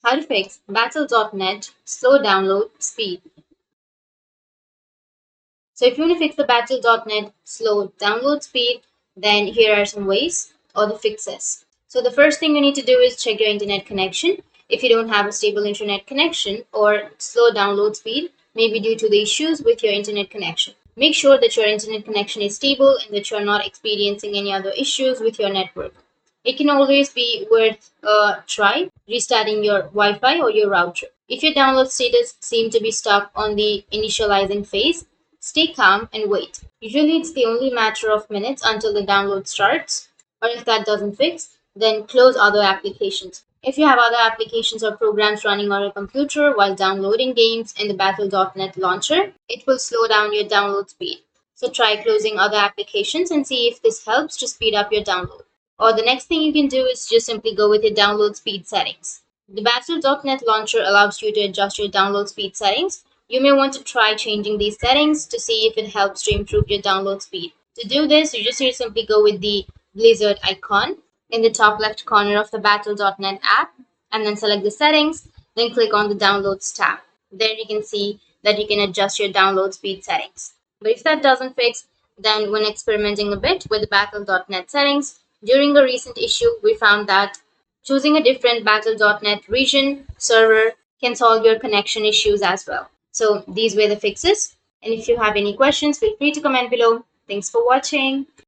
How to fix battle.net slow download speed. So if you want to fix the battle.net slow download speed, then here are some ways or the fixes. So the first thing you need to do is check your internet connection. If you don't have a stable internet connection or slow download speed, maybe due to the issues with your internet connection. Make sure that your internet connection is stable and that you're not experiencing any other issues with your network. It can always be worth a try restarting your Wi-Fi or your router. If your download status seems to be stuck on the initializing phase, stay calm and wait. Usually it's the only matter of minutes until the download starts, or if that doesn't fix, then close other applications. If you have other applications or programs running on your computer while downloading games in the Battle.net launcher, it will slow down your download speed. So try closing other applications and see if this helps to speed up your download. Or the next thing you can do is just simply go with your download speed settings. The Battle.net launcher allows you to adjust your download speed settings. You may want to try changing these settings to see if it helps to improve your download speed. To do this, you just need to simply go with the Blizzard icon in the top left corner of the Battle.net app and then select the settings, then click on the Downloads tab. There you can see that you can adjust your download speed settings. But if that doesn't fix, then when experimenting a bit with the Battle.net settings, during a recent issue, we found that choosing a different Battle.net region server can solve your connection issues as well. So these were the fixes. And if you have any questions, feel free to comment below. Thanks for watching.